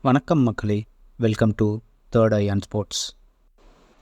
வணக்கம் மக்களே, welcome to third eye and sports.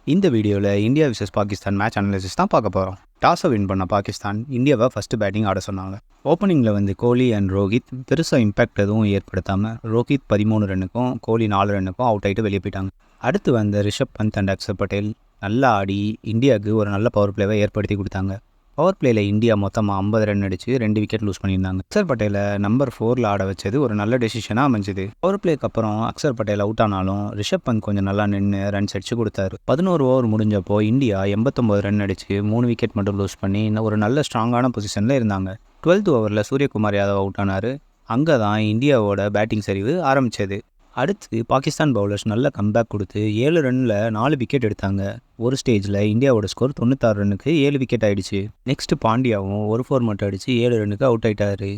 இந்த வீடியோவில் India versus Pakistan match analysis தான் பார்க்க போகிறோம். டாஸை வின் பண்ண பாகிஸ்தான் இந்தியாவை ஃபஸ்ட்டு பேட்டிங் ஆட சொன்னாங்க. ஓப்பனிங்கில் கோலி அண்ட் ரோஹித் பெருசாக இம்பேக்ட் எதுவும் ஏற்படுத்தாமல் ரோஹித் 13 ரன்னுக்கும் கோலி 4 ரன்னுக்கும் அவுட் ஆகிட்டு வெளியே போயிட்டாங்க. அடுத்து ரிஷப் பந்த் அண்ட் அக்ஷர் பட்டேல் நல்லா ஆடி இந்தியாவுக்கு ஒரு நல்ல பவர் பிளேவை ஏற்படுத்தி கொடுத்தாங்க. பவர் பிளேயில் இந்தியா மொத்தமாக 50 ரன் அடித்து 2 விக்கெட் லூஸ் பண்ணியிருந்தாங்க. அக்ஷர் பட்டேலை நம்பர் 4 ஆட வச்சது ஒரு நல்ல டெசிஷனாக அமைஞ்சுது. பவர் பிளேக்கு அப்புறம் அக்ஷர் பட்டேல் அவுட் ஆனாலும் ரிஷப் பந்த் கொஞ்சம் நல்லா நின்று ரன்ஸ் அடிச்சு கொடுத்தாரு. 11 ஓவர் முடிஞ்சப்போ இந்தியா 89 ரன் அடித்து 3 விக்கெட் மட்டும் லூஸ் பண்ணி ஒரு நல்ல ஸ்ட்ராங்கான பொசிஷனில் இருந்தாங்க. 12th ஓவரில் சூரியகுமார் யாதவ் அவுட் ஆனார். அங்கே தான் இந்தியாவோட பேட்டிங் சரிவு ஆரம்பித்தது. அடுத்து பாகிஸ்தான் பவுலர்ஸ் நல்ல கம்பேக் கொடுத்து 7 ரன்னில் 4 விக்கெட் எடுத்தாங்க. ஒரு ஸ்டேஜில் இந்தியாவோட ஸ்கோர் 96 ரன்னுக்கு 7 விக்கெட் ஆகிடுச்சு. நெக்ஸ்ட் பாண்டியாவும் ஒரு 4 மட்டும் அடித்து 7 ரன்னுக்கு அவுட் ஆகிட்டாரு.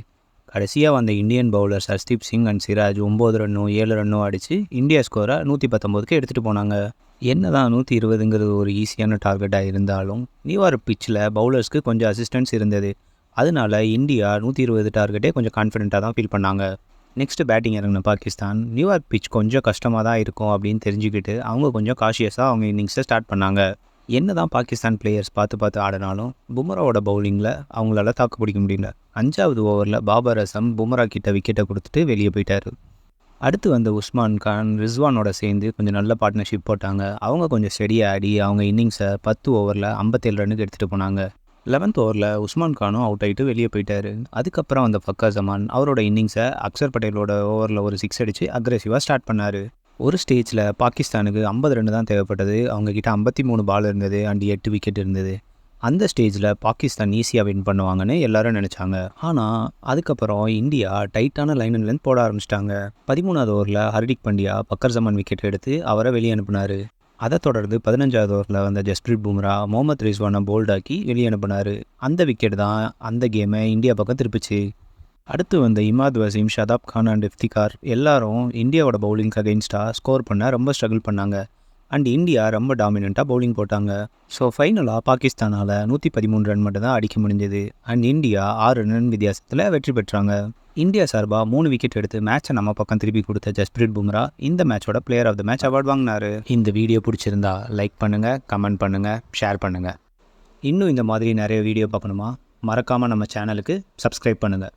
கடைசியாக வந்த Indian bowlers Harshdeep Singh and Siraj 9 ரன்னும் 7 ரன்னும் அடித்து இந்தியா ஸ்கோரை 119க்கு எடுத்துகிட்டு போனாங்க. என்ன தான் 120ங்கிறது ஒரு ஈஸியான டார்கெட்டாக இருந்தாலும் நியூயார்க் பிச்சில் பவுலர்ஸ்க்கு கொஞ்சம் அசிஸ்டன்ஸ் இருந்தது. அதனால இந்தியா 120 டார்கெட்டே கொஞ்சம் கான்ஃபிடென்ட்டாக தான் ஃபீல் பண்ணாங்க. நெக்ஸ்ட்டு பேட்டிங் இறங்கின பாகிஸ்தான் நியூயார்க் பிச் கொஞ்சம் கஷ்டமாக தான் இருக்கும் அப்படின்னு தெரிஞ்சுக்கிட்டு அவங்க கொஞ்சம் காஷியஸாக அவங்க இன்னிங்ஸை ஸ்டார்ட் பண்ணாங்க. என்ன தான் பாகிஸ்தான் பிளேயர்ஸ் பார்த்து ஆடினாலும் பும்ராவோட பவுலிங்கில் அவங்களால தாக்கு பிடிக்க முடியல. 5வது ஓவரில் பாபர் அசம் பும்ரா கிட்ட விக்கெட்டை கொடுத்துட்டு வெளியே போயிட்டார். அடுத்து உஸ்மான் கான் ரிஸ்வானோட சேர்ந்து கொஞ்சம் நல்ல பார்ட்னர்ஷிப் போட்டாங்க. அவங்க கொஞ்சம் ஸ்டெடியாக ஆடி அவங்க இன்னிங்ஸை 10 ஓவரில் 57 ரன்னுக்கு எடுத்துகிட்டு போனாங்க. 11th ஓவரில் உஸ்மான் கானும் அவுட் ஆகிட்டு வெளியே போயிட்டார். அதுக்கப்புறம் ஃபக்கர் ஜமான் அவரோட இன்னிங்ஸை அக்ஷர் பட்டேலோட ஓவரில் ஒரு 6 அடித்து அக்ரெசிவாக ஸ்டார்ட் பண்ணார். ஒரு ஸ்டேஜில் பாகிஸ்தானுக்கு 50 ரன் தான் தேவைப்பட்டது. அவங்கக்கிட்ட 53 பால் இருந்தது அண்ட் 8 விக்கெட் இருந்தது. அந்த ஸ்டேஜில் பாகிஸ்தான் ஈஸியாக வின் பண்ணுவாங்கன்னு எல்லாரும் நினச்சாங்க. ஆனால் அதுக்கப்புறம் இந்தியா டைட்டான லைன் அண்ட் லென்த் போட ஆரம்பிச்சிட்டாங்க. 13வது ஓவரில் ஹர்திக் பாண்டியா பக்கர் ஜமான் விக்கெட் எடுத்து அவரை வெளியே அனுப்பினார். அதை தொடர்ந்து 15வது ஓவரில் ஜஸ்பிரீத் பும்ரா முகமது ரிஸ்வானை போல்டாக்கி வெளியே அனுப்பினார். அந்த விக்கெட் தான் அந்த கேமை இந்தியா பக்கம் திருப்பிச்சு. அடுத்து இமாத் வசீம், ஷதாப் கான் அண்ட் இஃப்திகார் எல்லாரும் இந்தியாவோட பவுலிங்க்கு அகெயின்ஸ்டாக ஸ்கோர் பண்ண ரொம்ப ஸ்ட்ரகிள் பண்ணாங்க. அண்ட் இந்தியா ரொம்ப டாமினண்ட்டாக பவுலிங் போட்டாங்க. ஸோ ஃபைனலாக பாகிஸ்தானால் 113 ரன் மட்டும் தான் அடிக்க முடிஞ்சது. அண்ட் இந்தியா 6 ரன் வித்தியாசத்தில் வெற்றி பெற்றாங்க. இந்தியா சார்பாக 3 விக்கெட் எடுத்து மேட்சை நம்ம பக்கம் திருப்பி கொடுத்த ஜஸ்பிரீத் பும்ரா இந்த மேட்சோட player of the match award வாங்கினார். இந்த வீடியோ பிடிச்சிருந்தா லைக் பண்ணுங்கள், கமெண்ட் பண்ணுங்கள், ஷேர் பண்ணுங்கள். இன்னும் இந்த மாதிரி நிறைய வீடியோ பார்க்கணுமா? மறக்காமல் நம்ம சேனலுக்கு சப்ஸ்கிரைப் பண்ணுங்கள்.